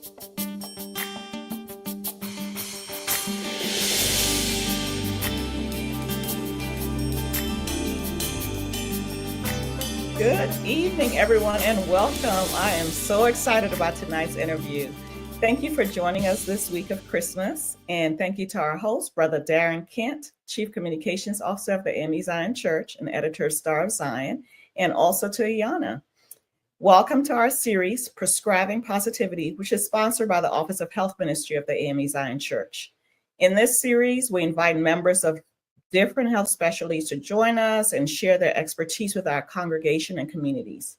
Good evening, everyone, and welcome. I am so excited about tonight's interview. Thank you for joining us this week of Christmas, and thank you to our host, Brother Darren Kent, Chief Communications Officer of the AME Zion Church and editor of Star of Zion, and also to Iana. Welcome to our series, Prescribing Positivity, which is sponsored by the Office of Health Ministry of the AME Zion Church. In this series, we invite members of different health specialties to join us and share their expertise with our congregation and communities.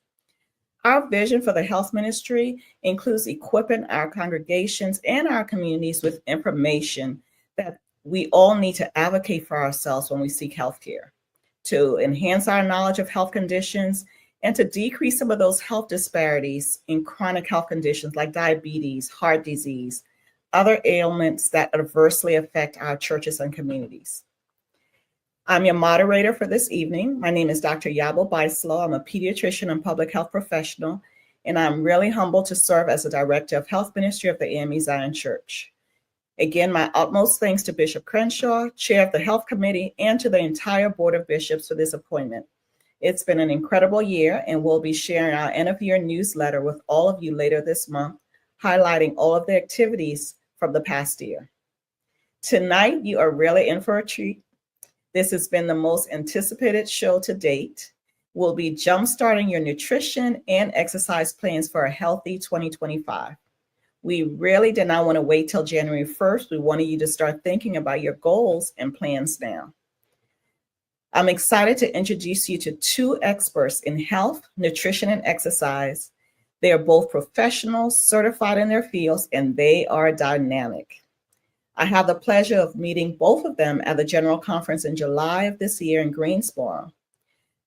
Our vision for the health ministry includes equipping our congregations and our communities with information that we all need to advocate for ourselves when we seek healthcare, to enhance our knowledge of health conditions, and to decrease some of those health disparities in chronic health conditions like diabetes, heart disease, other ailments that adversely affect our churches and communities. I'm your moderator for this evening. My name is Dr. Yabo Beysolow. I'm a pediatrician and public health professional, and I'm really humbled to serve as the director of health ministry of the AME Zion Church. Again, my utmost thanks to Bishop Crenshaw, chair of the health committee, and to the entire board of bishops for this appointment. It's been an incredible year, and we'll be sharing our end of year newsletter with all of you later this month, highlighting all of the activities from the past year. Tonight, you are really in for a treat. This has been the most anticipated show to date. We'll be jumpstarting your nutrition and exercise plans for a healthy 2025. We really did not want to wait till January 1st. We wanted you to start thinking about your goals and plans now. I'm excited to introduce you to two experts in health, nutrition, and exercise. They are both professionals, certified in their fields, and they are dynamic. I have the pleasure of meeting both of them at the General Conference in July of this year in Greensboro.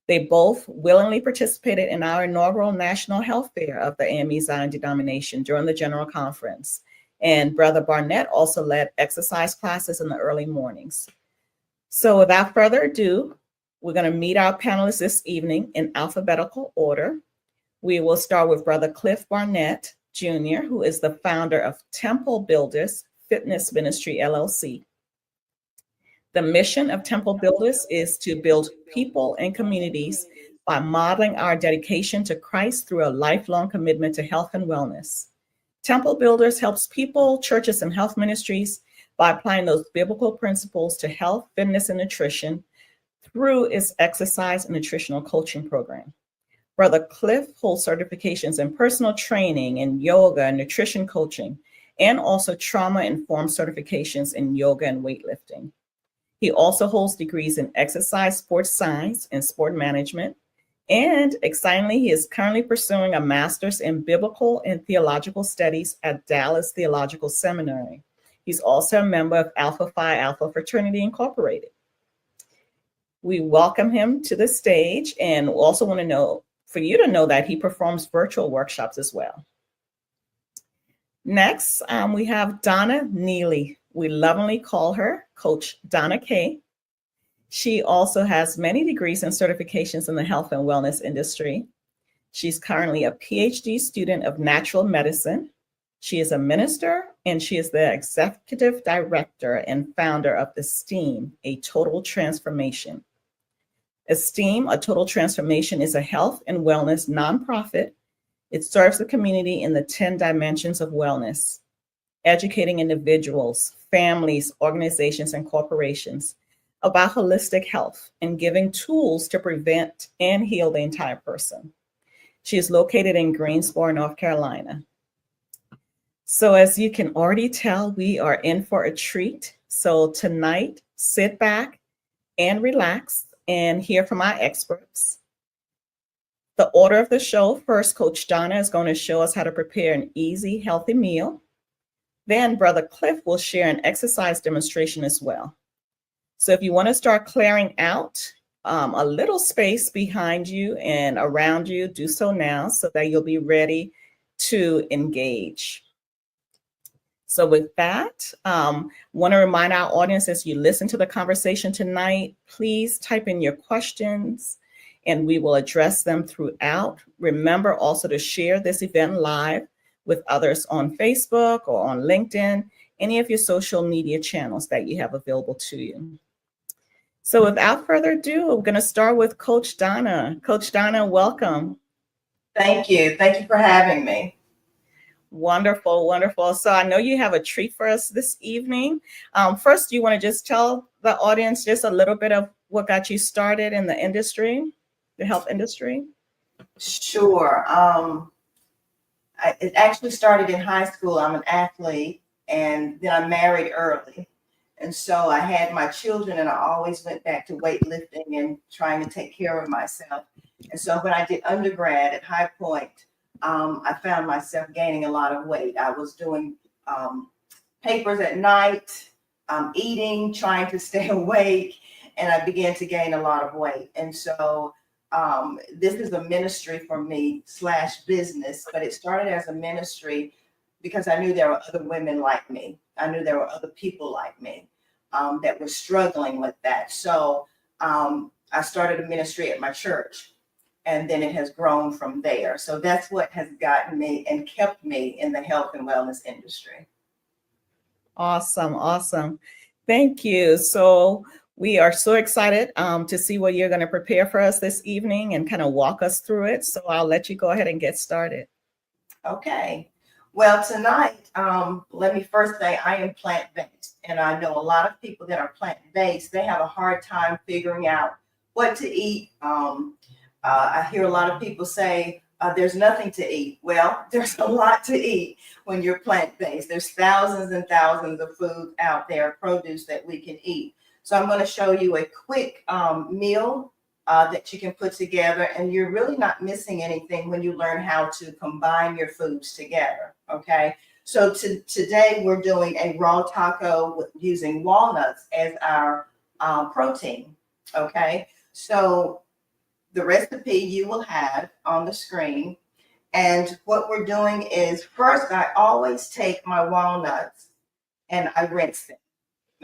They both willingly participated in our inaugural National Health Fair of the AME Zion denomination during the General Conference. And Brother Barnett also led exercise classes in the early mornings. So without further ado, we're going to meet our panelists this evening in alphabetical order. We will start with Brother Cliff Barnett, Jr., who is the founder of Temple Builders Fitness Ministry, LLC. The mission of Temple Builders is to build people and communities by modeling our dedication to Christ through a lifelong commitment to health and wellness. Temple Builders helps people, churches, and health ministries by applying those biblical principles to health, fitness, and nutrition through its exercise and nutritional coaching program. Brother Cliff holds certifications in personal training and yoga and nutrition coaching, and also trauma-informed certifications in yoga and weightlifting. He also holds degrees in exercise, sports science, and sport management. And excitingly, he is currently pursuing a master's in biblical and theological studies at Dallas Theological Seminary. He's also a member of Alpha Phi Alpha Fraternity Incorporated. We welcome him to the stage, and also want to know, for you to know that he performs virtual workshops as well. Next, we have Donna Nealy. We lovingly call her Coach DonnaKaye. She also has many degrees and certifications in the health and wellness industry. She's currently a PhD student of natural medicine. She is a minister, and she is the executive director and founder of Esteem, a Total Transformation. Esteem, a Total Transformation, is a health and wellness nonprofit. It serves the community in the 10 dimensions of wellness, educating individuals, families, organizations, and corporations about holistic health and giving tools to prevent and heal the entire person. She is located in Greensboro, North Carolina. So as you can already tell, we are in for a treat. So tonight, sit back and relax and hear from our experts. The order of the show: first, Coach Donna is going to show us how to prepare an easy, healthy meal. Then Brother Cliff will share an exercise demonstration as well. So if you want to start clearing out a little space behind you and around you, do so now so that you'll be ready to engage. So with that, want to remind our audience, as you listen to the conversation tonight, please type in your questions and we will address them throughout. Remember also to share this event live with others on Facebook or on LinkedIn, any of your social media channels that you have available to you. So without further ado, I'm going to start with Coach Donna. Coach Donna, welcome. Thank you. Thank you for having me. Wonderful, wonderful. So I know you have a treat for us this evening. First, you want to just tell the audience just a little bit of what got you started in the industry, the health industry? Sure. It actually started in high school. I'm an athlete, and then I married early. And so I had my children, and I always went back to weightlifting and trying to take care of myself. And so when I did undergrad at High Point, I found myself gaining a lot of weight. I was doing papers at night, eating, trying to stay awake, and I began to gain a lot of weight. And so this is a ministry for me / business, but it started as a ministry because I knew there were other women like me. I knew there were other people like me that were struggling with that. So I started a ministry at my church, and then it has grown from there. So that's what has gotten me and kept me in the health and wellness industry. Awesome, awesome. Thank you. So we are so excited to see what you're going to prepare for us this evening and kind of walk us through it. So I'll let you go ahead and get started. Okay. Well, tonight, let me first say I am plant-based, and I know a lot of people that are plant-based, they have a hard time figuring out what to eat. I hear a lot of people say, there's nothing to eat. Well, there's a lot to eat when you're plant-based. There's thousands and thousands of foods out there, produce that we can eat. So I'm going to show you a quick meal that you can put together, and you're really not missing anything when you learn how to combine your foods together. Okay. So today we're doing a raw taco using walnuts as our protein. Okay. So the recipe you will have on the screen. And what we're doing is, first, I always take my walnuts and I rinse them.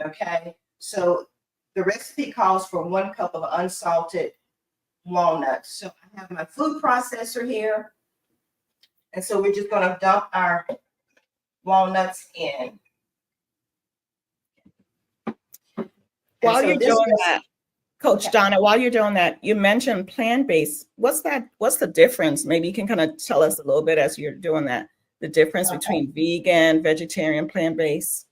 Okay. So the recipe calls for 1 cup of unsalted walnuts. So I have my food processor here. And so we're just going to dump our walnuts in. While you're doing that, Coach Donna, while you're doing that, you mentioned plant-based. What's the difference? Maybe you can kind of tell us a little bit as you're doing that, the difference between vegan, vegetarian, plant-based.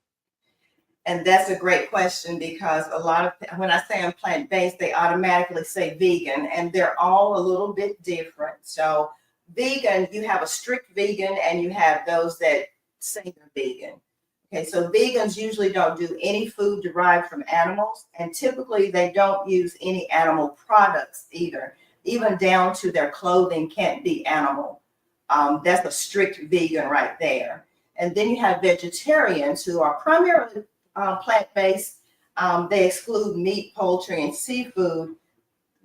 And that's a great question, because a lot of, when I say I'm plant-based, they automatically say vegan, and they're all a little bit different. So vegan, you have a strict vegan, and you have those that say they're vegan. Okay, so vegans usually don't do any food derived from animals, and typically they don't use any animal products either. Even down to their clothing can't be animal. That's a strict vegan right there. And then you have vegetarians who are primarily plant-based. They exclude meat, poultry, and seafood.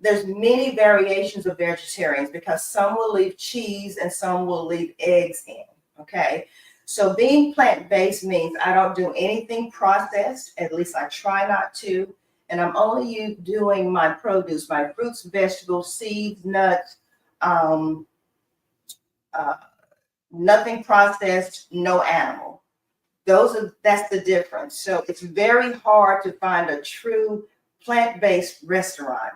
There's many variations of vegetarians because some will leave cheese and some will leave eggs in. Okay. So being plant-based means I don't do anything processed, at least I try not to, and I'm only doing my produce, my fruits, vegetables, seeds, nuts, nothing processed, no animal. That's the difference. So it's very hard to find a true plant-based restaurant,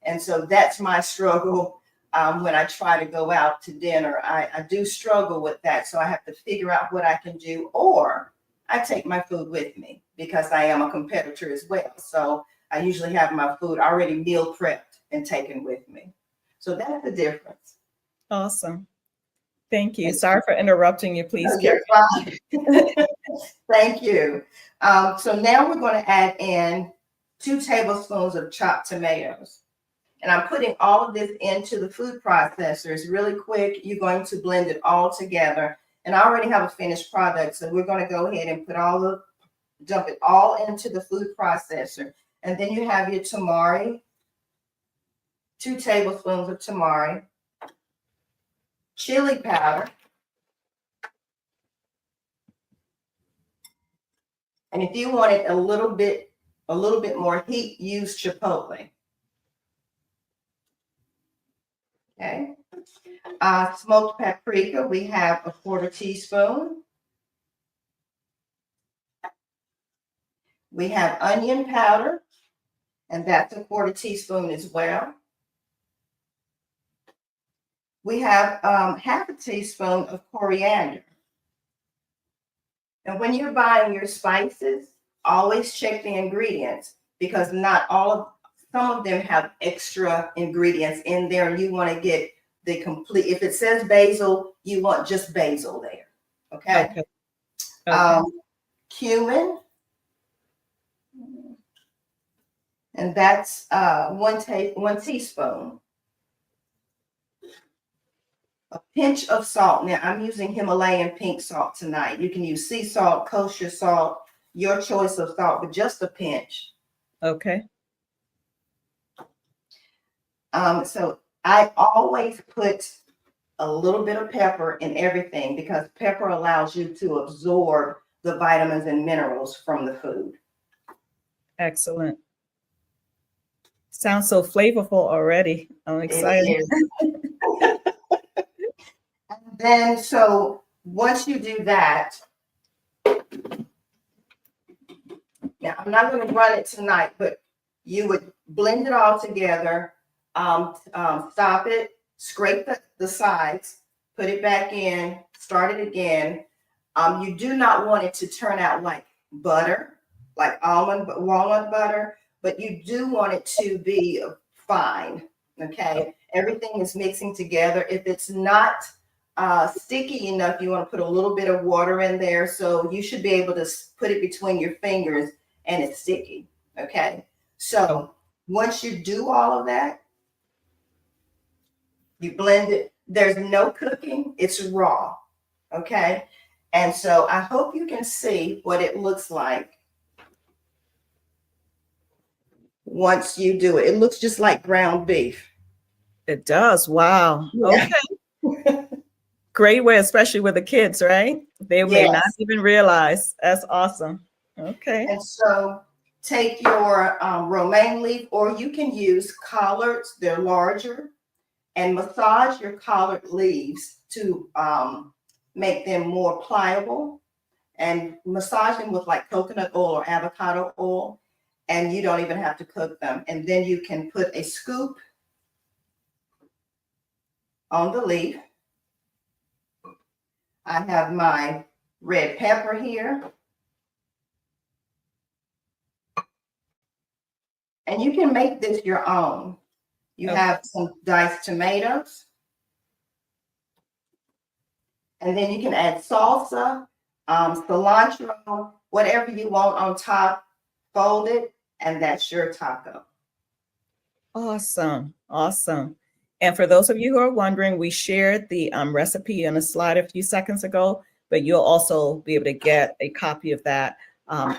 and so that's my struggle. When I try to go out to dinner, I do struggle with that. So I have to figure out what I can do, or I take my food with me because I am a competitor as well. So I usually have my food already meal prepped and taken with me. So that's the difference. Awesome. Thank you. Sorry for interrupting you. Please carry on. Thank you. So now we're going to add in 2 tablespoons of chopped tomatoes. And I'm putting all of this into the food processor. It's really quick. You're going to blend it all together. And I already have a finished product, so we're going to go ahead and dump it all into the food processor. And then you have your tamari, 2 tablespoons of tamari, chili powder, and if you want it a little bit more heat, use chipotle. Okay. smoked paprika, we have a 1/4 teaspoon. We have onion powder, and that's a 1/4 teaspoon as well. We have 1/2 teaspoon of coriander. And when you're buying your spices, always check the ingredients, because some of them have extra ingredients in there, and you want to get the complete. If it says basil, you want just basil there. Okay. Cumin, and that's 1 teaspoon. A pinch of salt. Now I'm using Himalayan pink salt tonight. You can use sea salt, kosher salt, your choice of salt, but just a pinch. Okay. So I always put a little bit of pepper in everything, because pepper allows you to absorb the vitamins and minerals from the food. Excellent. Sounds so flavorful already. I'm excited. And then, so once you do that, now I'm not going to run it tonight, but you would blend it all together, stop it, scrape the sides, put it back in, start it again. You do not want it to turn out like butter, like walnut butter, but you do want it to be fine. Okay, everything is mixing together. If it's not sticky enough, you want to put a little bit of water in there. So you should be able to put it between your fingers and it's sticky. Okay, so once you do all of that, you blend it. There's no cooking, it's raw. Okay, and so I hope you can see what it looks like once you do it. It looks just like ground beef. It does. Wow. Yeah. Okay. Great way, especially with the kids, right? They may not even realize. That's awesome. Okay. And so take your romaine leaf, or you can use collards. They're larger, and massage your collard leaves to make them more pliable, and massage them with like coconut oil or avocado oil, and you don't even have to cook them. And then you can put a scoop on the leaf. I have my red pepper here. And you can make this your own. You have some diced tomatoes. And then you can add salsa, cilantro, whatever you want on top, fold it, and that's your taco. Awesome. Awesome. And for those of you who are wondering, we shared the recipe in a slide a few seconds ago, but you'll also be able to get a copy of that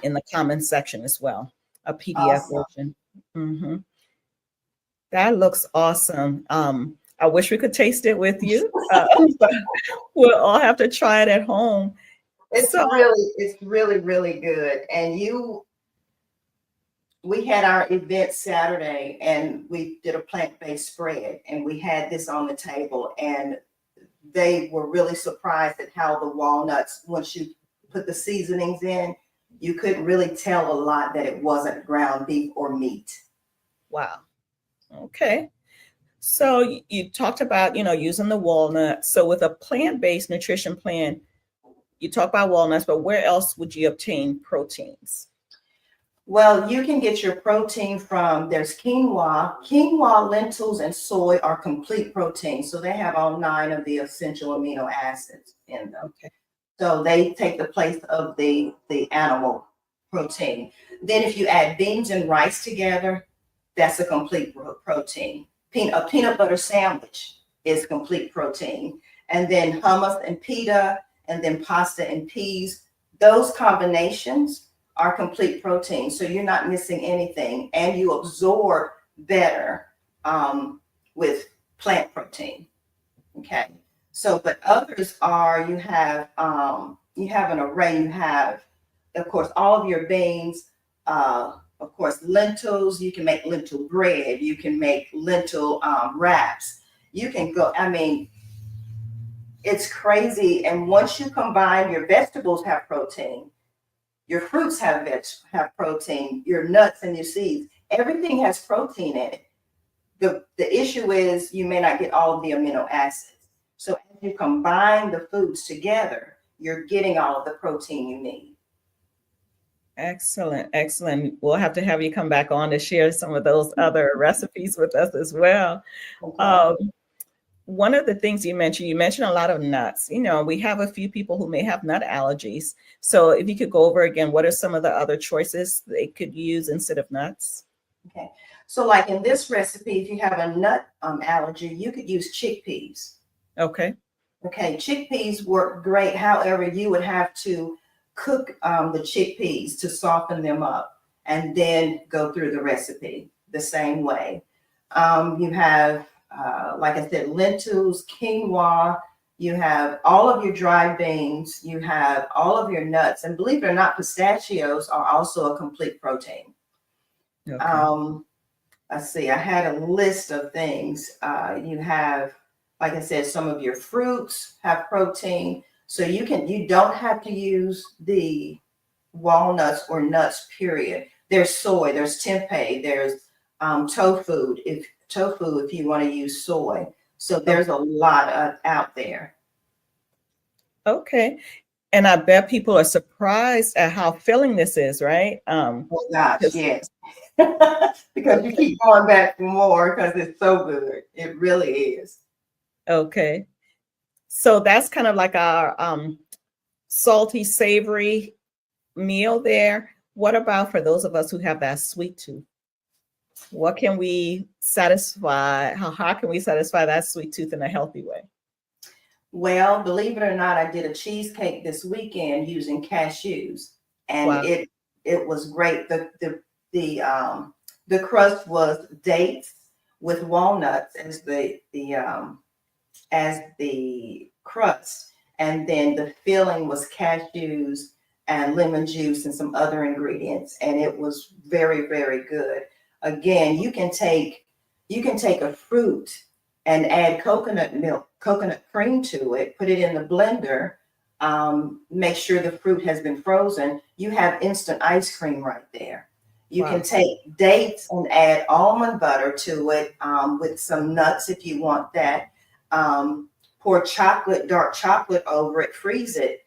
in the comments section as well, a PDF version. Mm-hmm. That looks awesome. I wish we could taste it with you, but we'll all have to try it at home. It's really, really good. And we had our event Saturday, and we did a plant-based spread, and we had this on the table, and they were really surprised at how the walnuts, once you put the seasonings in, you couldn't really tell a lot that it wasn't ground beef or meat. Wow. Okay. So you talked about, using the walnut. So with a plant-based nutrition plan, you talk about walnuts, but where else would you obtain proteins? Well, you can get your protein from, there's quinoa. Quinoa, lentils, and soy are complete protein. So they have all 9 of the essential amino acids in them. Okay. So they take the place of the animal protein. Then if you add beans and rice together, that's a complete protein. A peanut butter sandwich is complete protein. And then hummus and pita, and then pasta and peas, those combinations are complete protein. So you're not missing anything, and you absorb better with plant protein. Okay. So, but others are, you have an array. You have, of course, all of your beans, of course, lentils. You can make lentil bread. You can make lentil wraps. You can go, It's crazy. And once you combine, your vegetables have protein, your fruits have protein, your nuts and your seeds, everything has protein in it. The issue is you may not get all of the amino acids. So as you combine the foods together, you're getting all of the protein you need. Excellent, excellent. We'll have to have you come back on to share some of those other recipes with us as well. Okay. One of the things you mentioned a lot of nuts. We have a few people who may have nut allergies. So if you could go over again, what are some of the other choices they could use instead of nuts? Okay. So like in this recipe, if you have a nut allergy, you could use chickpeas. Okay. Okay, chickpeas work great. However, you would have to cook the chickpeas to soften them up and then go through the recipe the same way. You have, like I said, lentils, quinoa, you have all of your dried beans, you have all of your nuts, and believe it or not, pistachios are also a complete protein. Okay. Let's see, I had a list of things. You have, like I said, some of your fruits have protein. So you don't have to use the walnuts or nuts, period. There's soy, there's tempeh, there's tofu, if you want to use soy. So there's a lot out there. Okay. And I bet people are surprised at how filling this is, right? Oh gosh, yes. Because you keep going back for more because it's so good. It really is. Okay. So that's kind of like our salty, savory meal there. What about for those of us who have that sweet tooth? What can we satisfy? How can we satisfy that sweet tooth in a healthy way? Well, believe it or not, I did a cheesecake this weekend using cashews, and Wow. it was great. The crust was dates with walnuts as the crust, and then the filling was cashews and lemon juice and some other ingredients, and it was very, very good. Again, you can take a fruit and add coconut milk, coconut cream to it, put it in the blender, make sure the fruit has been frozen. You have instant ice cream right there. You Wow. can take dates and add almond butter to it with some nuts if you want that. Pour dark chocolate over it, freeze it,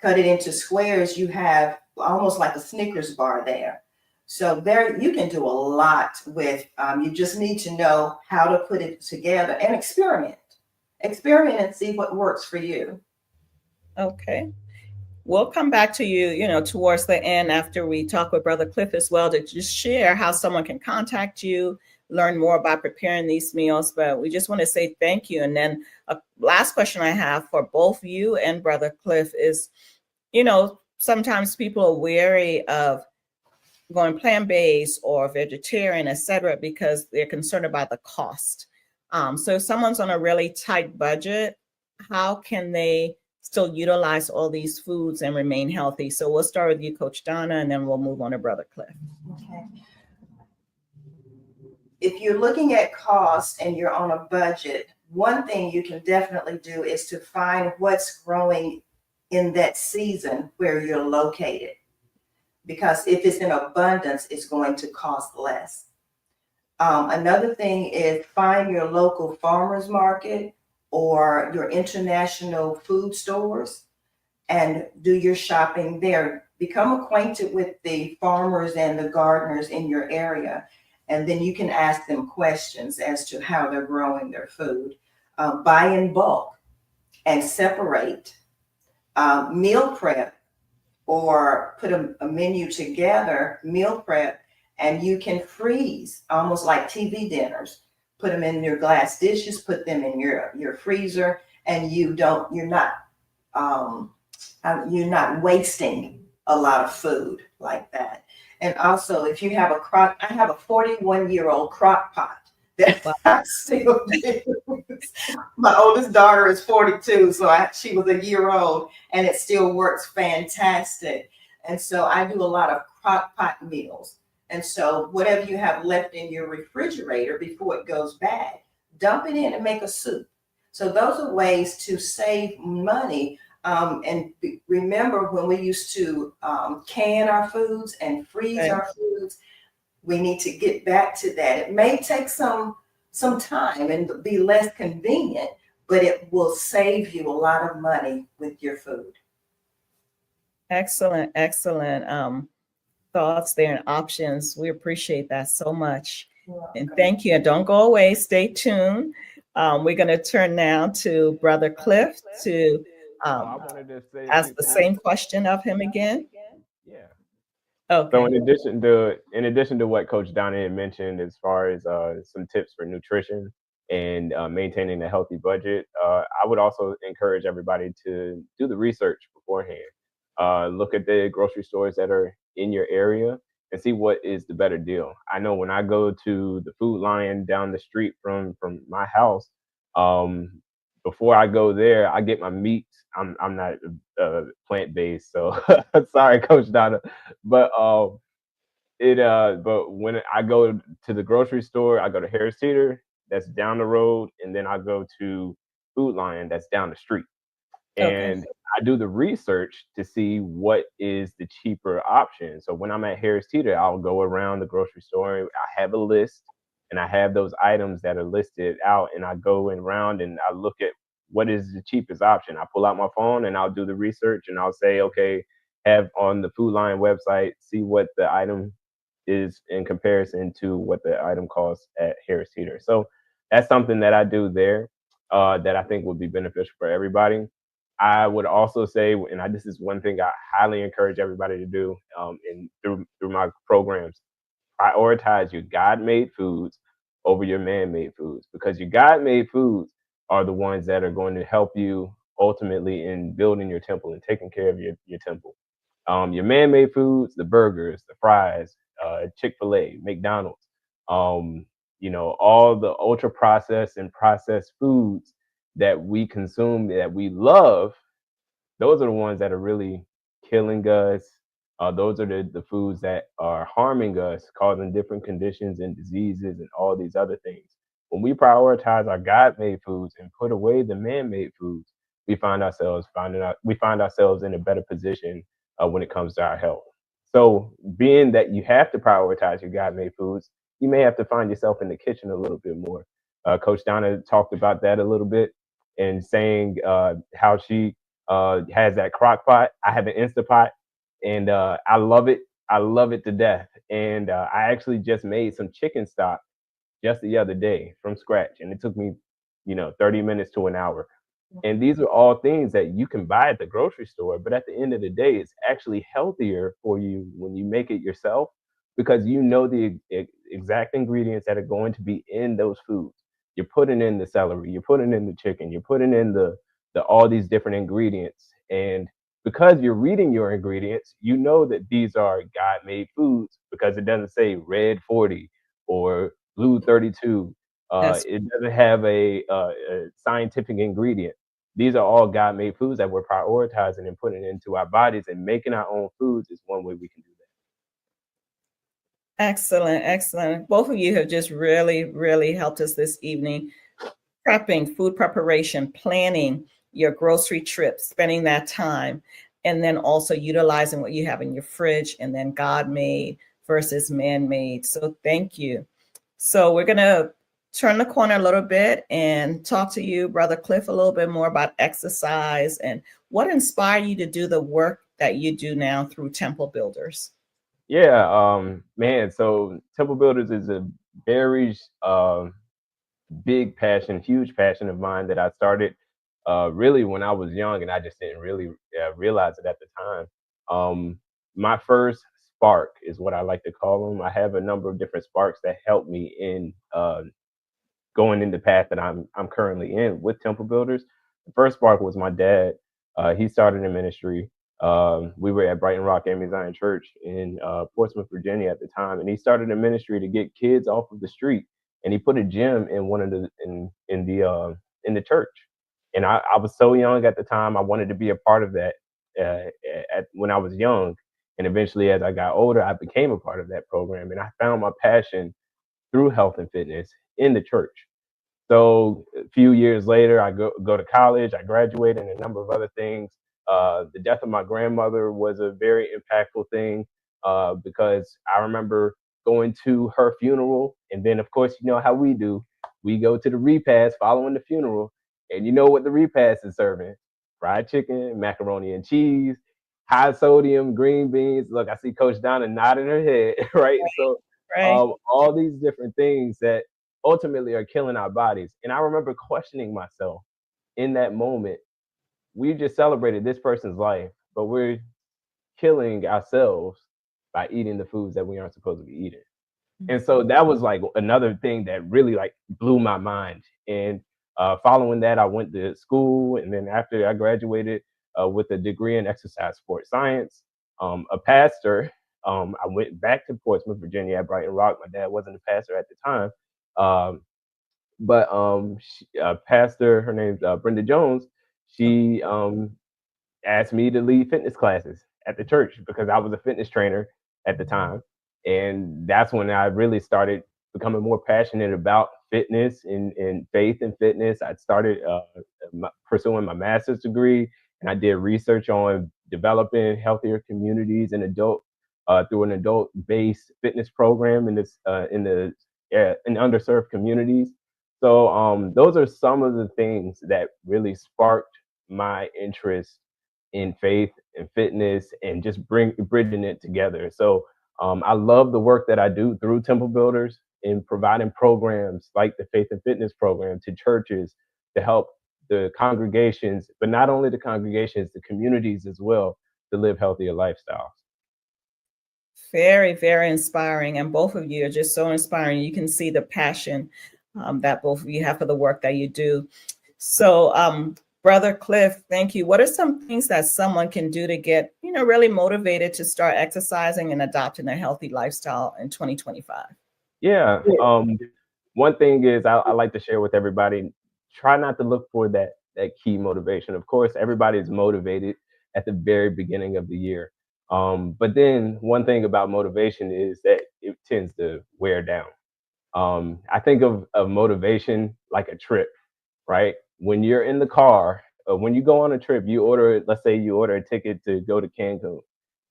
cut it into squares. You have almost like a Snickers bar there. So there you can do a lot with, you just need to know how to put it together and experiment and see what works for you. Okay. We'll come back to you, towards the end after we talk with Brother Cliff as well to just share how someone can contact you, learn more about preparing these meals. But we just want to say thank you. And then a last question I have for both you and Brother Cliff is, sometimes people are wary of going plant-based or vegetarian, etc., because they're concerned about the cost. So if someone's on a really tight budget, how can they still utilize all these foods and remain healthy? So we'll start with you, Coach Donna, and then we'll move on to Brother Cliff. Okay. If you're looking at cost and you're on a budget, one thing you can definitely do is to find what's growing in that season where you're located. Because if it's in abundance, it's going to cost less. Another thing is find your local farmers market or your international food stores and do your shopping there. Become acquainted with the farmers and the gardeners in your area, and then you can ask them questions as to how they're growing their food. Buy in bulk and separate. Meal prep or put a menu together, meal prep, and you can freeze almost like TV dinners. Put them in your glass dishes, put them in your freezer, and you're not wasting a lot of food like that. And also, if you have I have a 41-year-old crock pot that I still use. My oldest daughter is 42, so she was a year old, and it still works fantastic. And so I do a lot of crock pot meals. And so whatever you have left in your refrigerator before it goes bad, dump it in and make a soup. So those are ways to save money. Remember when we used to can our foods and freeze our foods, we need to get back to that. It may take some time and be less convenient, but it will save you a lot of money with your food. Excellent, excellent thoughts there and options. We appreciate that so much. And thank you. And don't go away. Stay tuned. We're going to turn now to Brother Cliff to I wanted to say ask the same question of him again. Yeah. Okay. So in addition to what Coach Donna had mentioned, as far as some tips for nutrition and maintaining a healthy budget, I would also encourage everybody to do the research beforehand. Look at the grocery stores that are in your area and see what is the better deal. I know when I go to the Food Lion down the street from my house, um, before I go there, I get my meats. I'm not plant based, so sorry, Coach Donna, but but when I go to the grocery store, I go to Harris Teeter, that's down the road, and then I go to Food Lion, that's down the street. And I do the research to see what is the cheaper option. So when I'm at Harris Teeter, I'll go around the grocery store. I have a list, and I have those items that are listed out, and I go around and I look at what is the cheapest option. I pull out my phone and I'll do the research, and I'll say, okay, have on the Food Lion website, see what the item is in comparison to what the item costs at Harris Teeter. So that's something that I do there that I think would be beneficial for everybody. I would also say, and this is one thing I highly encourage everybody to do, through my programs, prioritize your God-made foods over your man-made foods, because your God-made foods are the ones that are going to help you ultimately in building your temple and taking care of your temple. Your man-made foods, the burgers, the fries, Chick-fil-A, McDonald's, all the ultra processed and processed foods that we consume, that we love, those are the ones that are really killing us. Those are the foods that are harming us, causing different conditions and diseases and all these other things. When we prioritize our God-made foods and put away the man-made foods, we find ourselves in a better position when it comes to our health. So, being that you have to prioritize your God-made foods, you may have to find yourself in the kitchen a little bit more. Coach Donna talked about that a little bit, and saying how she has that crock pot. I have an Instapot, and I love it. I love it to death. And I actually just made some chicken stock just the other day from scratch, and it took me, 30 minutes to an hour. And these are all things that you can buy at the grocery store, but at the end of the day, it's actually healthier for you when you make it yourself, because you know the exact ingredients that are going to be in those foods. You're putting in the celery, you're putting in the chicken, you're putting in the all these different ingredients. And because you're reading your ingredients, you know that these are God-made foods, because it doesn't say red 40 or blue 32. It doesn't have a scientific ingredient. These are all God-made foods that we're prioritizing and putting into our bodies, and making our own foods is one way we can do that. Excellent, excellent. Both of you have just really, really helped us this evening. Prepping, food preparation, planning your grocery trips, spending that time, and then also utilizing what you have in your fridge, and then God-made versus man-made. So thank you. So we're going to turn the corner a little bit and talk to you, Brother Cliff, a little bit more about exercise and what inspired you to do the work that you do now through Temple Builders. Yeah, man. So Temple Builders is a very big passion, huge passion of mine that I started really when I was young, and I just didn't really realize it at the time. My first spark is what I like to call them. I have a number of different sparks that help me in going in the path that I'm currently in with Temple Builders. The first spark was my dad. He started a ministry. We were at Brighton Rock Amy Zion Church in Portsmouth, Virginia at the time, and he started a ministry to get kids off of the street. And he put a gym in one of the in the church. And I was so young at the time. I wanted to be a part of that when I was young. And eventually, as I got older, I became a part of that program. And I found my passion through health and fitness in the church. So a few years later, I go to college. I graduated, and a number of other things. The death of my grandmother was a very impactful thing because I remember going to her funeral, and then of course you know how we do. We go to the repast following the funeral, and you know what the repast is serving: fried chicken, macaroni and cheese, high sodium, green beans. Look, I see Coach Donna nodding her head, right? So Right. all these different things that ultimately are killing our bodies. And I remember questioning myself in that moment. We just celebrated this person's life, but we're killing ourselves by eating the foods that we aren't supposed to be eating. And so that was like another thing that really like blew my mind. And following that, I went to school, and then after I graduated with a degree in exercise sports science, a pastor. I went back to Portsmouth, Virginia, at Brighton Rock. My dad wasn't a pastor at the time, but pastor, her name's Brenda Jones. She asked me to lead fitness classes at the church because I was a fitness trainer at the time. And that's when I really started becoming more passionate about fitness and faith and fitness. I started pursuing my master's degree, and I did research on developing healthier communities and adult through an adult-based fitness program in underserved communities. So those are some of the things that really sparked my interest in faith and fitness and just bridging it together. So I love the work that I do through Temple Builders in providing programs like the Faith and Fitness program to churches to help the congregations, but not only the congregations, the communities as well, to live healthier lifestyles. Very, very inspiring. And both of you are just so inspiring. You can see the passion that both of you have for the work that you do. So, Brother Cliff, thank you. What are some things that someone can do to get, really motivated to start exercising and adopting a healthy lifestyle in 2025? Yeah. One thing is I like to share with everybody, try not to look for that key motivation. Of course, everybody's motivated at the very beginning of the year. But then one thing about motivation is that it tends to wear down. I think of motivation like a trip, right? When you're in the car, when you go on a trip, let's say you order a ticket to go to Cancun.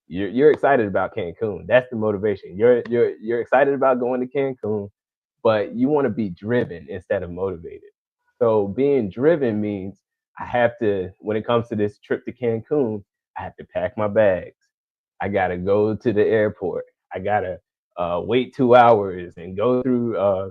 You're excited about Cancun. That's the motivation. You're excited about going to Cancun, but you want to be driven instead of motivated. So being driven means I have to, when it comes to this trip to Cancun, I have to pack my bags. I gotta go to the airport. I gotta wait 2 hours and go through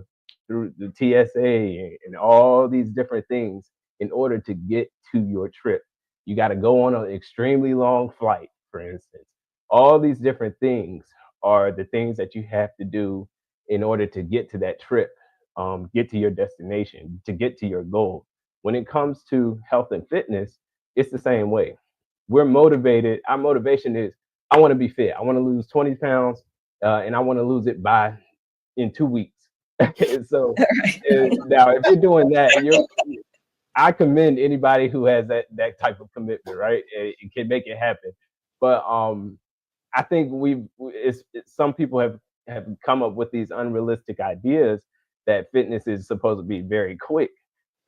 the TSA and all these different things in order to get to your trip. You got to go on an extremely long flight, for instance. All these different things are the things that you have to do in order to get to that trip, get to your destination, to get to your goal. When it comes to health and fitness, it's the same way. We're motivated. Our motivation is I want to be fit. I want to lose 20 pounds and I want to lose it in 2 weeks. So now, if you're doing that, I commend anybody who has that type of commitment, right? It can make it happen. But I think some people have come up with these unrealistic ideas that fitness is supposed to be very quick.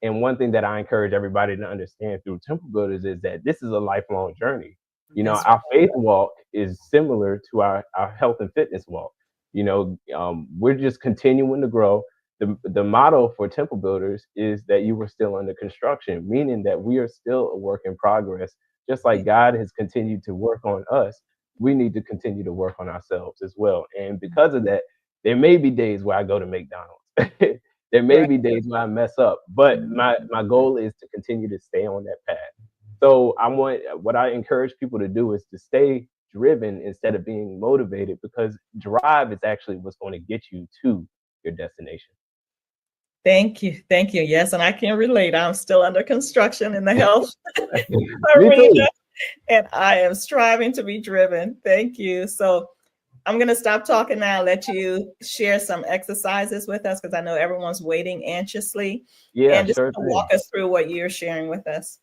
And one thing that I encourage everybody to understand through Temple Builders is that this is a lifelong journey. Our faith walk is similar to our health and fitness walk. We're just continuing to grow. The motto for Temple Builders is that you were still under construction, meaning that we are still a work in progress. Just like God has continued to work on us, we need to continue to work on ourselves as well. And because of that, there may be days where I go to McDonald's. There may be days where I mess up, but my goal is to continue to stay on that path. So what I encourage people to do is to stay driven instead of being motivated, because drive is actually what's going to get you to your destination. Thank you. Thank you. Yes, and I can relate. I'm still under construction in the health Me arena, too. and I am striving to be driven. Thank you. So I'm going to stop talking now, let you share some exercises with us, because I know everyone's waiting anxiously. Yeah, And just sure thing. walk us through what you're sharing with us.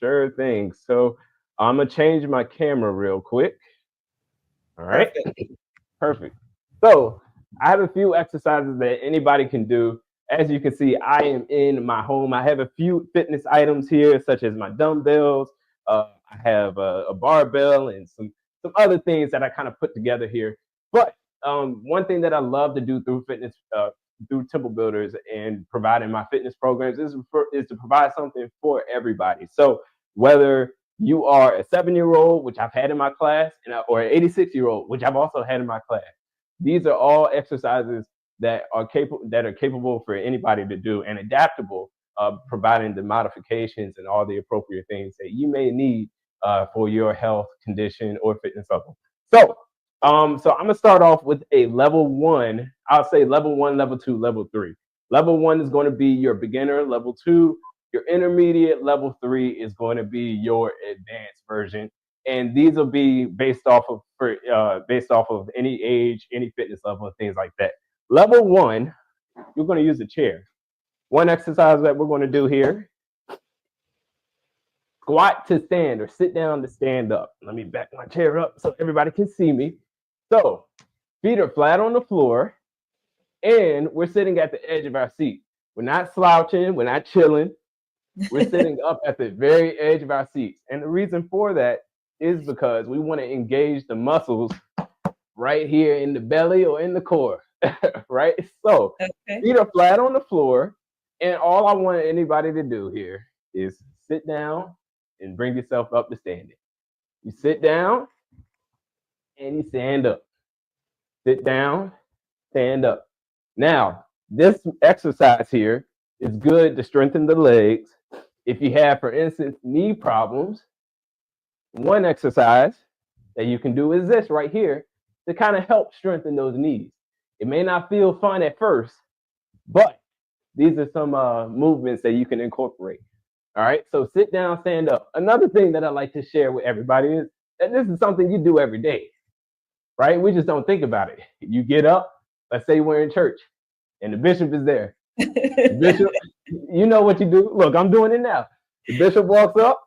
Sure thing. So I'm going to change my camera real quick. All right. Perfect. Perfect. So I have a few exercises that anybody can do As you can see, I am in my home. I have a few fitness items here, such as my dumbbells. I have a barbell and some other things that I kind of put together here. But one thing that I love to do through fitness, through Temple Builders and providing my fitness programs is to provide something for everybody. So whether you are a 7-year-old, which I've had in my class, or an 86-year-old, which I've also had in my class, these are all exercises that are capable for anybody to do and adaptable, providing the modifications and all the appropriate things that you may need for your health condition or fitness level. So I'm gonna start off with a level 1. I'll say level 1, level 2, level 3. Level 1 is going to be your beginner. Level 2, your intermediate. Level 3 is going to be your advanced version. And these will be based off of any age, any fitness level, and things like that. Level 1, you're going to use a chair. One exercise that we're going to do here: squat to stand, or sit down to stand up. Let me back my chair up so everybody can see me. So feet are flat on the floor, and we're sitting at the edge of our seat. We're not slouching. We're not chilling. We're sitting up at the very edge of our seats. And the reason for that is because we want to engage the muscles right here in the belly or in the core, right? So feet are flat on the floor, and all I want anybody to do here is sit down and bring yourself up to standing. You sit down and you stand up. Sit down, stand up. Now, this exercise here is good to strengthen the legs. If you have, for instance, knee problems, one exercise that you can do is this right here to kind of help strengthen those knees. It may not feel fun at first, but these are some movements that you can incorporate. All right, so sit down, stand up. Another thing that I like to share with everybody is that this is something you do every day, right? We just don't think about it. You get up, let's say we're in church, and the bishop is there. The bishop, you know what you do. Look, I'm doing it now. The bishop walks up,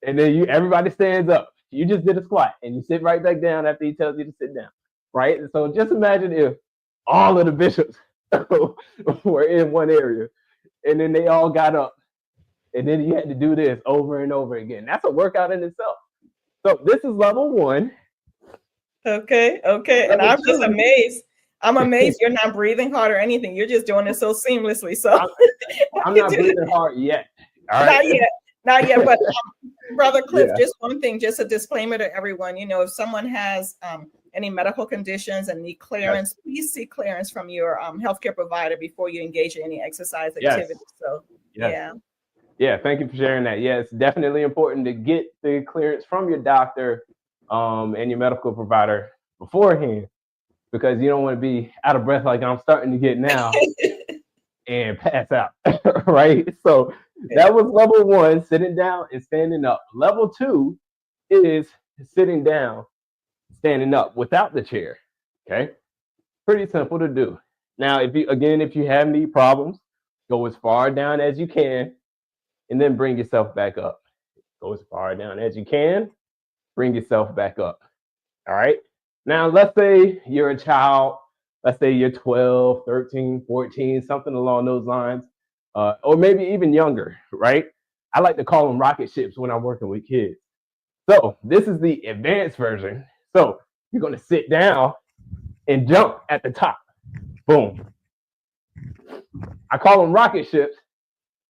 and then everybody stands up. You just did a squat, and you sit right back down after he tells you to sit down, right? So just imagine if all of the bishops were in one area, and then they all got up, and then you had to do this over and over again. That's a workout in itself. So this is level 1. Okay. And I'm just amazed. I'm amazed you're not breathing hard or anything. You're just doing it so seamlessly. So I'm not breathing hard yet. All right? Not yet. But Brother Cliff, just one thing, just a disclaimer to everyone. You know, if someone has any medical conditions and need clearance, please seek clearance from your healthcare provider before you engage in any exercise activity. So yeah, thank you for sharing that. Yeah, it's definitely important to get the clearance from your doctor and your medical provider beforehand, because you don't want to be out of breath like I'm starting to get now and pass out, right? So that was level 1, sitting down and standing up. Level 2 is sitting down, standing up without the chair, okay? Pretty simple to do. Now, if you have knee problems, go as far down as you can, and then bring yourself back up. Go as far down as you can, bring yourself back up. All right? Now, let's say you're a child. Let's say you're 12, 13, 14, something along those lines, or maybe even younger, right? I like to call them rocket ships when I'm working with kids. So this is the advanced version. So you're going to sit down and jump at the top. Boom. I call them rocket ships.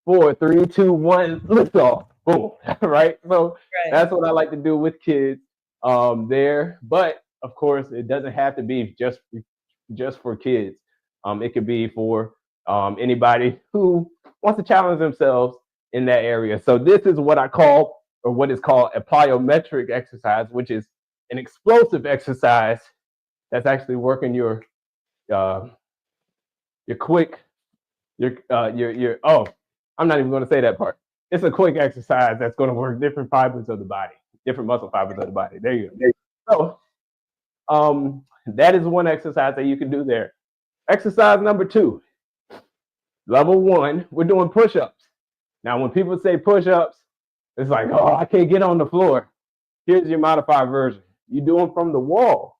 4, 3, 2, 1, lift off. Boom. Right? So that's what I like to do with kids there. But of course, it doesn't have to be just for kids. It could be for anybody who wants to challenge themselves in that area. So this is what I call, or what is called, a plyometric exercise, which is an explosive exercise that's actually working your quick, I'm not even going to say that part. It's a quick exercise that's going to work different fibers of the body, different muscle fibers of the body. There you go. So that is one exercise that you can do there. Exercise number 2, level 1, we're doing push-ups. Now, when people say push-ups, it's like, oh, I can't get on the floor. Here's your modified version. You do them from the wall.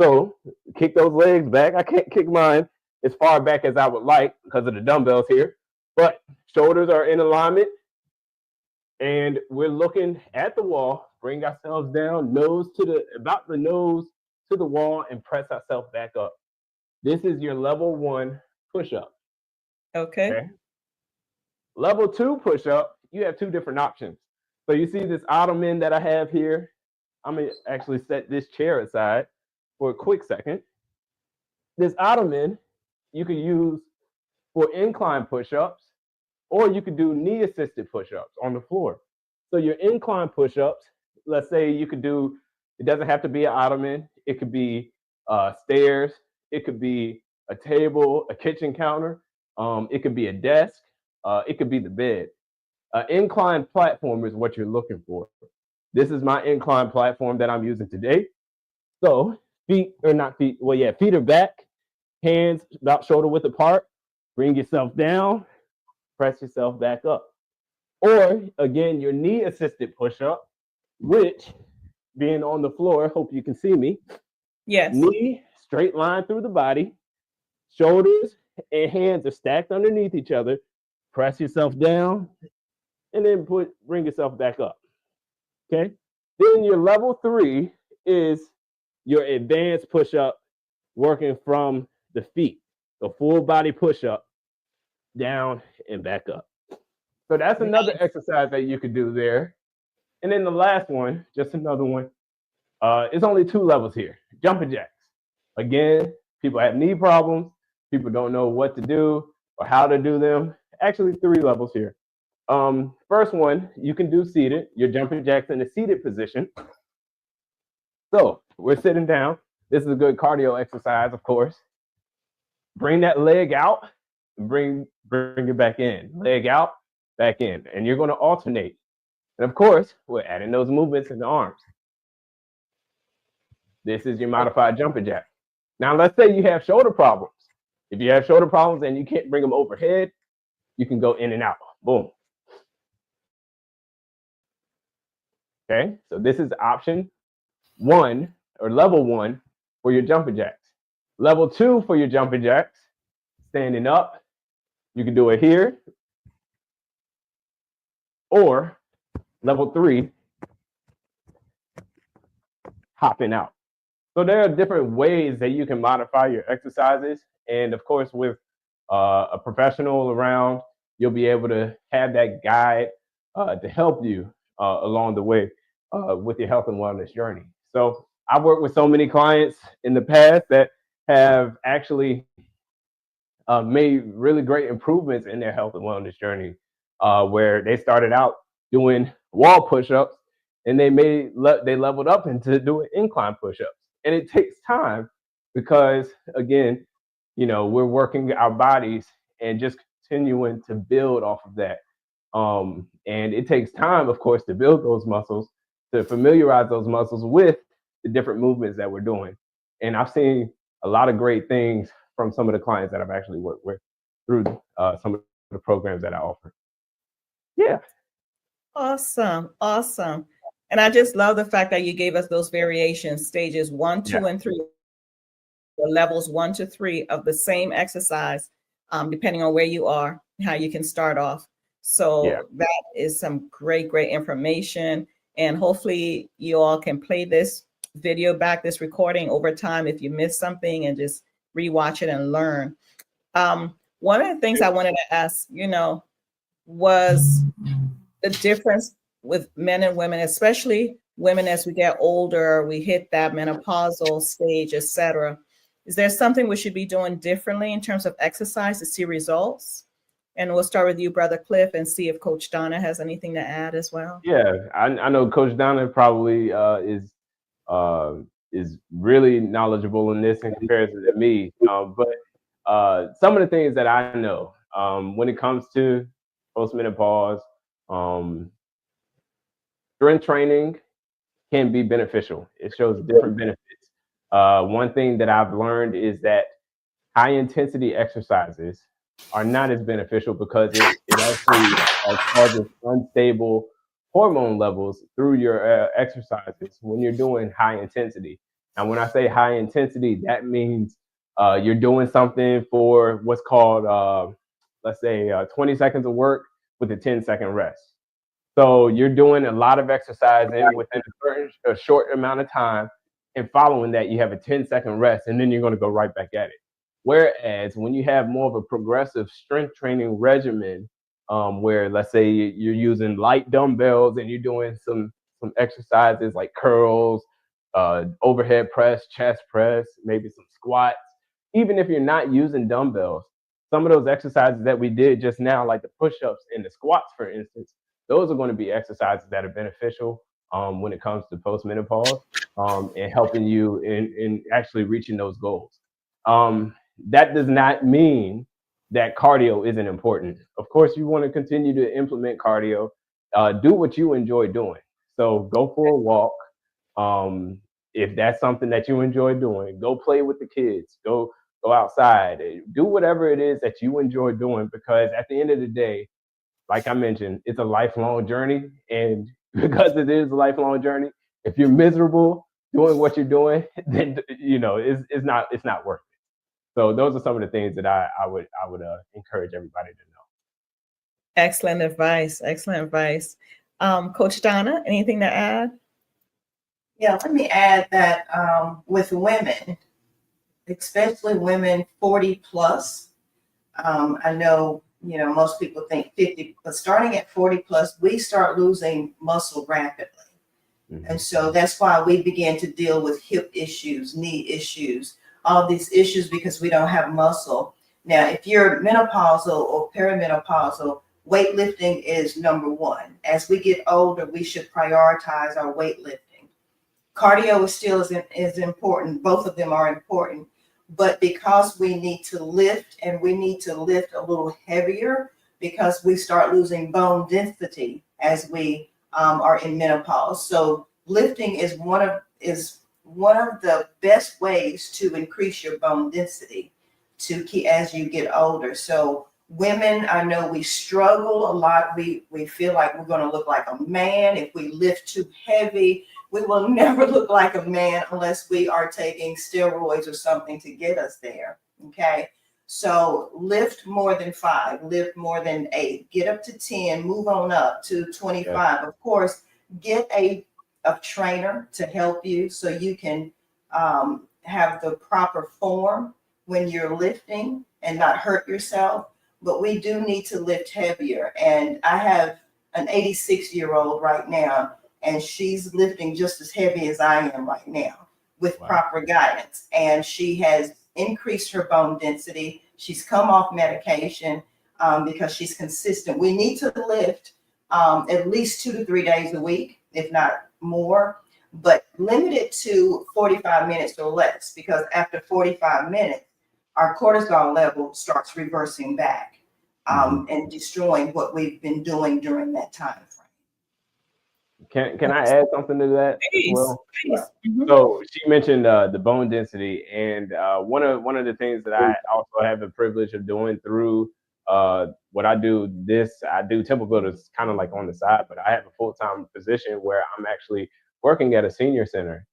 So kick those legs back. I can't kick mine as far back as I would like because of the dumbbells here, but shoulders are in alignment. And we're looking at the wall, bring ourselves down, about the nose to the wall, and press ourselves back up. This is your level 1 push-up. Okay. Level 2 push-up, you have 2 different options. So you see this ottoman that I have here. I'm gonna actually set this chair aside for a quick second. This ottoman you can use for incline push-ups, or you could do knee-assisted push-ups on the floor. So your incline push-ups, let's say you could do, it doesn't have to be an ottoman. It could be stairs. It could be a table, a kitchen counter. It could be a desk. It could be the bed. Incline platform is what you're looking for. This is my incline platform that I'm using today. So feet are back, hands about shoulder width apart. Bring yourself down, press yourself back up. Or again, your knee assisted push-up, which being on the floor, hope you can see me. Yes. Knee straight line through the body, shoulders and hands are stacked underneath each other. Press yourself down and then bring yourself back up. Okay. Then your level 3 is your advanced push-up, working from the feet. The full body push-up, down and back up. So that's another exercise that you could do there. And then the last one, just another one, it's only 2 levels here. Jumping jacks. Again, people have knee problems. People don't know what to do or how to do them. Actually, 3 levels here. First one, you can do seated. Your jumping jacks in a seated position. So we're sitting down. This is a good cardio exercise, of course. Bring that leg out and bring it back in. Leg out, back in. And you're going to alternate. And of course, we're adding those movements in the arms. This is your modified jumping jack. Now, let's say you have shoulder problems. If you have shoulder problems and you can't bring them overhead, you can go in and out. Boom. Okay, so this is option 1 or level 1 for your jumping jacks. Level 2 for your jumping jacks, standing up. You can do it here. Or level 3, hopping out. So there are different ways that you can modify your exercises. And of course, with a professional around, you'll be able to have that guide to help you along the way with your health and wellness journey. So I've worked with so many clients in the past that have actually made really great improvements in their health and wellness journey, where they started out doing wall push-ups and they leveled up into doing incline push-ups. And it takes time because, again, you know, we're working our bodies and just continuing to build off of that. And it takes time, of course, to build those muscles, to familiarize those muscles with the different movements that we're doing. And I've seen a lot of great things from some of the clients that I've actually worked with through some of the programs that I offer. Yeah. Awesome. Awesome. And I just love the fact that you gave us those variations, stages 1, 2, and 3, or levels 1 to 3 of the same exercise, depending on where you are, how you can start off. So that is some great, great information. And hopefully you all can play this video back, this recording over time if you missed something, and just rewatch it and learn. One of the things I wanted to ask, you know, was the difference with men and women, especially women as we get older, we hit that menopausal stage, etc. Is there something we should be doing differently in terms of exercise to see results? And we'll start with you, Brother Cliff, and see if Coach Donna has anything to add as well. Yeah, I know Coach Donna probably is really knowledgeable in this in comparison to me. But some of the things that I know when it comes to postmenopause, strength training can be beneficial. It shows different benefits. One thing that I've learned is that high intensity exercises are not as beneficial because it actually causes unstable hormone levels through your exercises when you're doing high intensity. And when I say high intensity, that means you're doing something for what's called, let's say, 20 seconds of work with a 10-second rest. So you're doing a lot of exercising within a short amount of time, and following that, you have a 10-second rest, and then you're going to go right back at it. Whereas when you have more of a progressive strength training regimen, where let's say you're using light dumbbells and you're doing some exercises like curls, overhead press, chest press, maybe some squats. Even if you're not using dumbbells, some of those exercises that we did just now, like the push-ups and the squats, for instance, those are going to be exercises that are beneficial when it comes to postmenopause, and helping you in actually reaching those goals. That does not mean that cardio isn't important. Of course, you want to continue to implement cardio. Do what you enjoy doing. So go for a walk. If that's something that you enjoy doing, go play with the kids. Go outside. Do whatever it is that you enjoy doing, because at the end of the day, like I mentioned, it's a lifelong journey. And because it is a lifelong journey, if you're miserable doing what you're doing, then it's not worth it. So those are some of the things that I would encourage everybody to know. Excellent advice. Excellent advice. Coach Donna, anything to add? Yeah, let me add that with women, especially women 40 plus, I know, most people think 50, but starting at 40 plus, we start losing muscle rapidly. Mm-hmm. And so that's why we began to deal with hip issues, knee issues, all these issues, because we don't have muscle. Now, if you're menopausal or perimenopausal, weightlifting is number one. As we get older, we should prioritize our weightlifting. Cardio is still is important. Both of them are important. But because we need to lift, and we need to lift a little heavier, because we start losing bone density as we are in menopause. So lifting is one of the best ways to increase your bone density to keep as you get older. So women, I know we struggle a lot. We feel like we're going to look like a man if we lift too heavy. We will never look like a man unless we are taking steroids or something to get us there. Okay. So lift more than 5, lift more than 8, get up to 10, move on up to 25. Yeah. Of course, get a trainer to help you so you can have the proper form when you're lifting and not hurt yourself. But we do need to lift heavier. And I have an 86-year-old right now, and she's lifting just as heavy as I am right now with proper guidance. And she has increased her bone density. She's come off medication because she's consistent. We need to lift at least 2 to 3 days a week, if not more, but limit it to 45 minutes or less, because after 45 minutes, our cortisol level starts reversing back and destroying what we've been doing during that time frame. Can I add something to that as well? Mm-hmm. So she mentioned the bone density, and one of the things that I also have the privilege of doing through what I do. I do temple builders kind of like on the side, but I have a full-time position where I'm actually working at a senior center,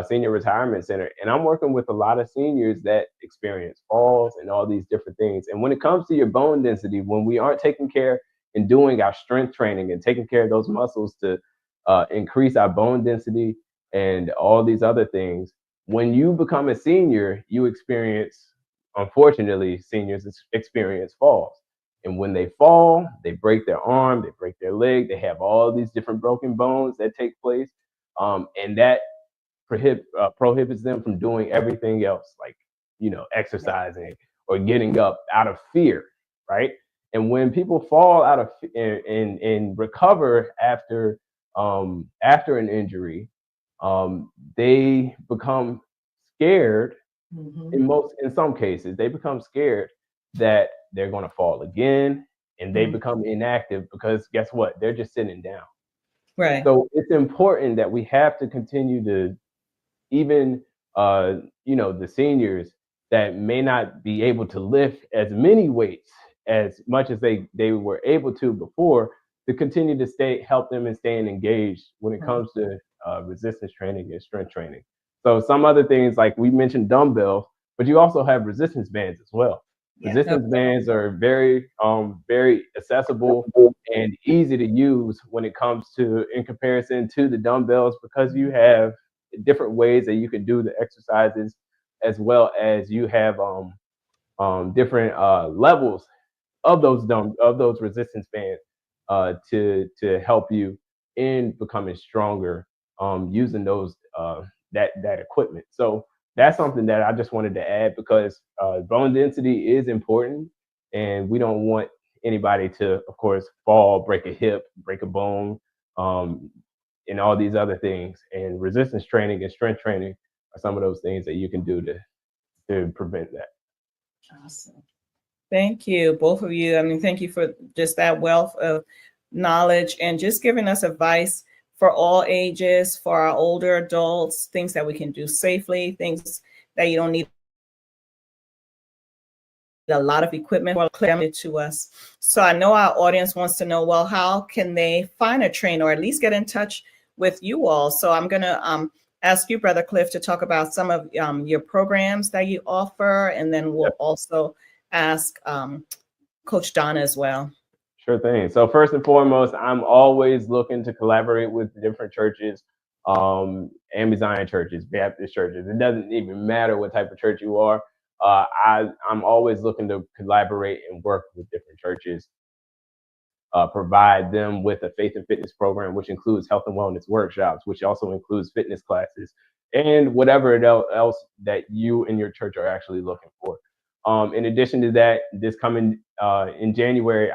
senior retirement center, and I'm working with a lot of seniors that experience falls and all these different things. And when it comes to your bone density, when we aren't taking care and doing our strength training and taking care of those muscles to increase our bone density and all these other things, when you become a senior, you experience, unfortunately, seniors experience falls. And when they fall, they break their arm, they break their leg, they have all these different broken bones that take place. And that prohibits them from doing everything else, like, exercising or getting up out of fear, right? And when people fall out of and recover after an injury, they become scared. In some cases, they become scared that they're going to fall again, and they become inactive, because guess what? They're just sitting down. Right. So it's important that we have to continue to, even the seniors that may not be able to lift as many weights as much as they were able to before, to continue to help them and staying engaged when it comes to resistance training and strength training. So some other things, like we mentioned dumbbells, but you also have resistance bands as well. Yeah. Resistance bands are very accessible and easy to use when it comes to, in comparison to the dumbbells, because you have different ways that you can do the exercises, as well as you have different levels of those resistance bands to help you in becoming stronger using those that equipment. So that's something that I just wanted to add, because bone density is important, and we don't want anybody to, of course, fall, break a hip, break a bone, and all these other things. And resistance training and strength training are some of those things that you can do to prevent that. Awesome. Thank you, both of you. I mean, thank you for just that wealth of knowledge and just giving us advice for all ages, for our older adults, things that we can do safely, things that you don't need a lot of equipment for, clearly to us. So I know our audience wants to know, well, how can they find a trainer or at least get in touch with you all? So I'm going to ask you, Brother Cliff, to talk about some of your programs that you offer, and then we'll also ask Coach Donna as well. Sure thing. So first and foremost, I'm always looking to collaborate with different churches, Amazon churches, Baptist churches. It doesn't even matter what type of church you are. I'm always looking to collaborate and work with different churches, provide them with a faith and fitness program, which includes health and wellness workshops, which also includes fitness classes, and whatever else that you and your church are actually looking for. In addition to that, this coming in January,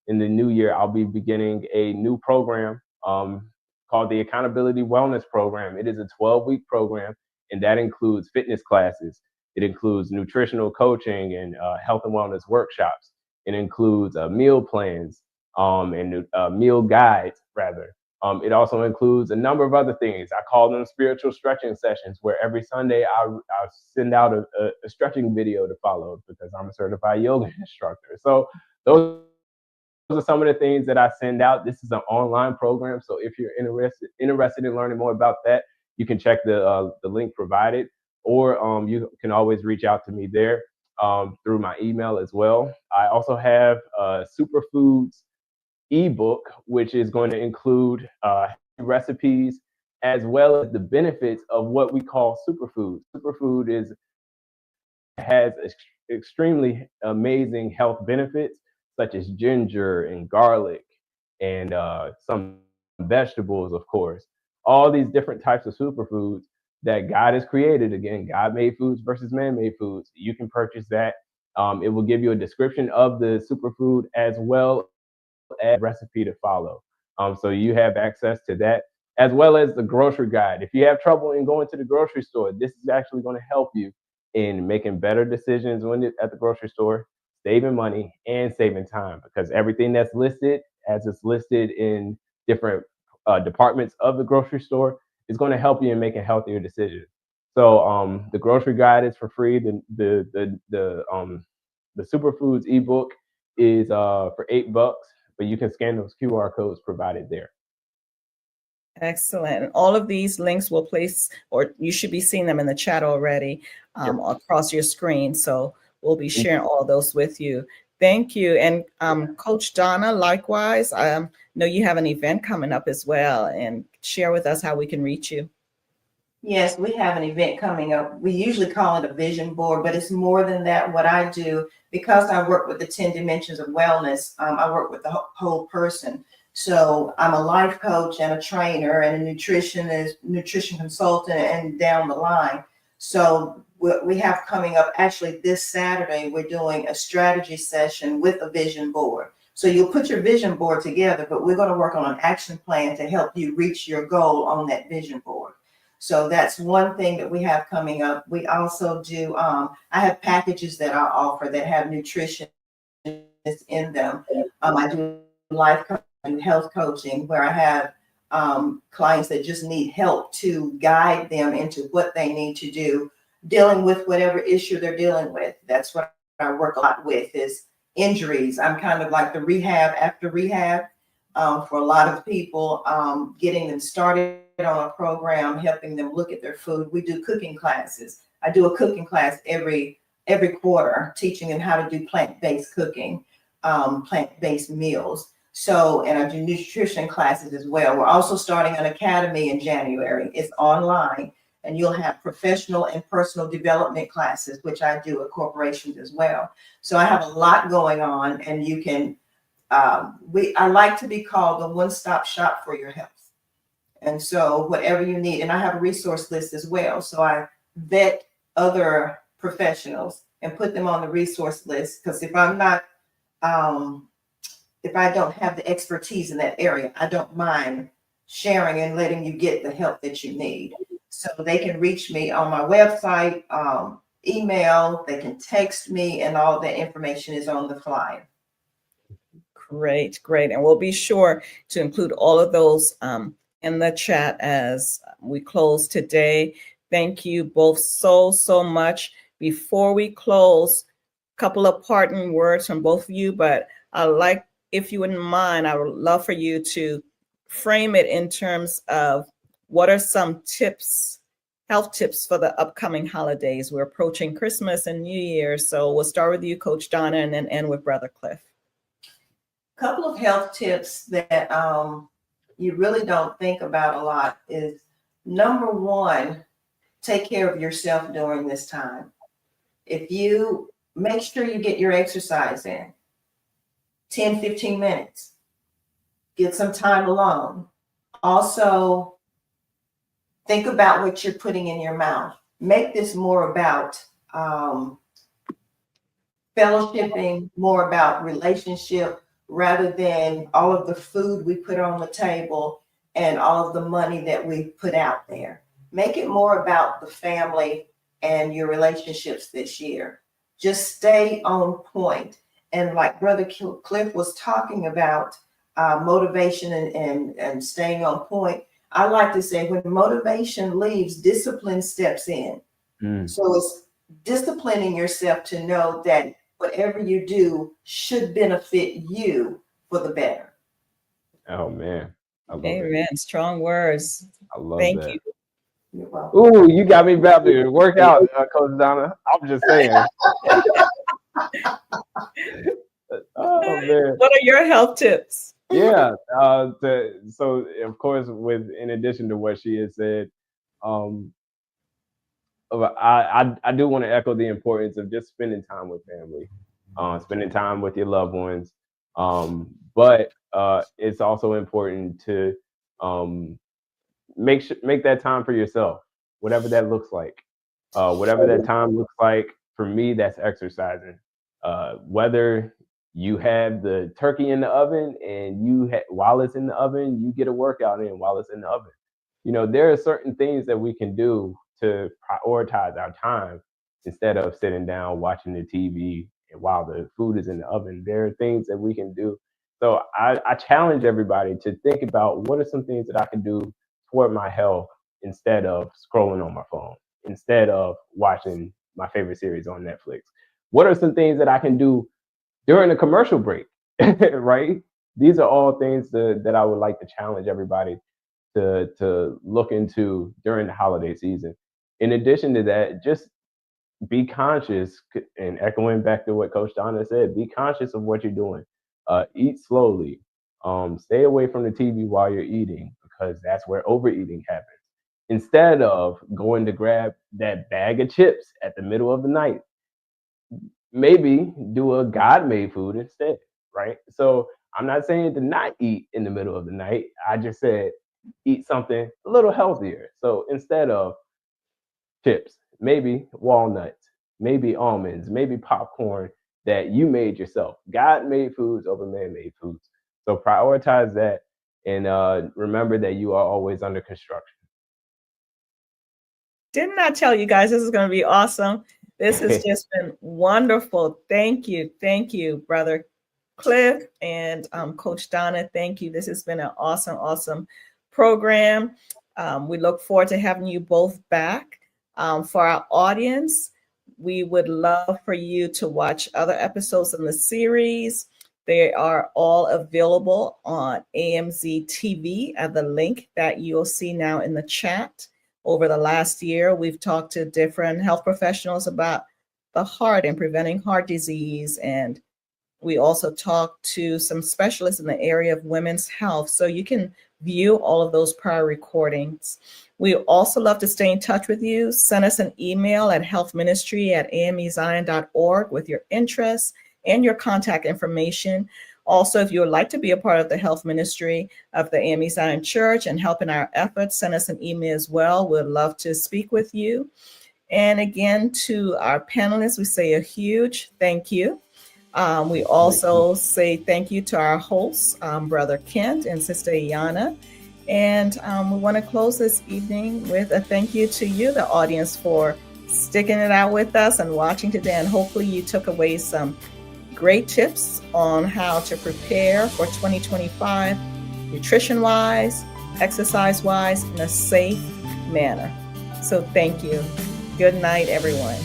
in the new year, I'll be beginning a new program called the Accountability Wellness Program. It is a 12-week program, and that includes fitness classes. It includes nutritional coaching and health and wellness workshops. It includes meal plans and meal guides, rather. It also includes a number of other things. I call them spiritual stretching sessions, where every Sunday I'll send out a stretching video to follow, because I'm a certified yoga instructor. So those are some of the things that I send out. This is an online program, so if you're interested in learning more about that, you can check the link provided, or you can always reach out to me there through my email as well. I also have Superfoods ebook, which is going to include recipes as well as the benefits of what we call superfoods. Superfood has extremely amazing health benefits, such as ginger and garlic and some vegetables, of course. All these different types of superfoods that God has created. Again, God-made foods versus man-made foods. You can purchase that. It will give you a description of the superfood as well as recipe to follow. So you have access to that, as well as the grocery guide. If you have trouble in going to the grocery store, this is actually going to help you in making better decisions when at the grocery store, saving money and saving time, because everything that's listed, as it's listed in different departments of the grocery store, is going to help you in making healthier decisions. So the grocery guide is for free. The Superfoods ebook is for $8, but you can scan those QR codes provided there. Excellent. And all of these links will place, or you should be seeing them in the chat already across your screen. So we'll be sharing all those with you. Thank you. And Coach Donna, likewise, I know you have an event coming up as well, and share with us how we can reach you. Yes, we have an event coming up. We usually call it a vision board, but it's more than that. What I do, because I work with the 10 dimensions of wellness, I work with the whole person. So I'm a life coach and a trainer and a nutrition consultant and down the line. So what we have coming up, actually this Saturday, we're doing a strategy session with a vision board. So you'll put your vision board together, but we're going to work on an action plan to help you reach your goal on that vision board. So that's one thing that we have coming up. We also do, I have packages that I offer that have nutrition in them. I do life coaching and health coaching, where I have clients that just need help to guide them into what they need to do, dealing with whatever issue they're dealing with. That's what I work a lot with, is injuries. I'm kind of like the rehab after rehab for a lot of people, getting them started on a program, helping them look at their food. We do cooking classes. I do a cooking class every quarter, teaching them how to do plant-based cooking, plant-based meals. So, and I do nutrition classes as well. We're also starting an academy in January. It's online, and you'll have professional and personal development classes, which I do at corporations as well. So I have a lot going on, and you can, I like to be called the one-stop shop for your health. And so whatever you need, and I have a resource list as well. So I vet other professionals and put them on the resource list, because if I'm not, if I don't have the expertise in that area, I don't mind sharing and letting you get the help that you need. So they can reach me on my website, email, they can text me, and all the information is on the flyer. Great, great. And we'll be sure to include all of those in the chat as we close today. Thank you both so much. Before we close, a couple of parting words from both of you, but I like, if you wouldn't mind, I would love for you to frame it in terms of what are some tips, health tips for the upcoming holidays. We're approaching Christmas and New Year's, so we'll start with you, Coach Donna, and then end with Brother Cliff. Couple of health tips that you really don't think about a lot is, number one, take care of yourself during this time. If you make sure you get your exercise in, 10, 15 minutes, get some time alone. Also, think about what you're putting in your mouth. Make this more about fellowshipping, more about relationship, rather than all of the food we put on the table and all of the money that we put out there. Make it more about the family and your relationships this year. Just stay on point. And like Brother Cliff was talking about, motivation and staying on point, I like to say, when motivation leaves, discipline steps in. So it's disciplining yourself to know that whatever you do should benefit you for the better. Oh man, I love Amen. it. Strong words. I love Thank that. you. You're welcome. Ooh, you got me about to work out, Coach Donna. I'm just saying. Oh man. What are your health tips? Yeah. So of course, in addition to what she has said, I do want to echo the importance of just spending time with family, spending time with your loved ones. But it's also important to make that time for yourself, whatever that looks like. Whatever that time looks like, for me, that's exercising. Whether you have the turkey in the oven and while it's in the oven, you get a workout in while it's in the oven. You know, there are certain things that we can do to prioritize our time instead of sitting down watching the TV and while the food is in the oven. There are things that we can do. So I challenge everybody to think about, what are some things that I can do toward my health instead of scrolling on my phone, instead of watching my favorite series on Netflix. What are some things that I can do during a commercial break, right? These are all things that I would like to challenge everybody to look into during the holiday season. In addition to that, just be conscious, and echoing back to what Coach Donna said, be conscious of what you're doing. Eat slowly. Stay away from the TV while you're eating, because that's where overeating happens. Instead of going to grab that bag of chips at the middle of the night, maybe do a God-made food instead, right? So I'm not saying to not eat in the middle of the night. I just said eat something a little healthier. So instead of chips, maybe walnuts, maybe almonds, maybe popcorn that you made yourself. God-made foods over man-made foods. So prioritize that, and remember that you are always under construction. Didn't I tell you guys this is going to be awesome? This has just been wonderful. Thank you, Brother Cliff and Coach Donna. Thank you. This has been an awesome program. We look forward to having you both back. For our audience, we would love for you to watch other episodes in the series. They are all available on AMZ TV at the link that you'll see now in the chat. over the last year. We've talked to different health professionals about the heart and preventing heart disease. And we also talked to some specialists in the area of women's health. So you can view all of those prior recordings. We also love to stay in touch with you. Send us an email at healthministry@amezion.org with your interests and your contact information. Also, if you would like to be a part of the health ministry of the AME Zion Church and help in our efforts, send us an email as well. We'd love to speak with you. And again, to our panelists, we say a huge thank you. We also say thank you to our hosts, Brother Kent and Sister Iana. And we want to close this evening with a thank you to you, the audience, for sticking it out with us and watching today. And hopefully you took away some great tips on how to prepare for 2025, nutrition-wise, exercise-wise, in a safe manner. So thank you. Good night, everyone.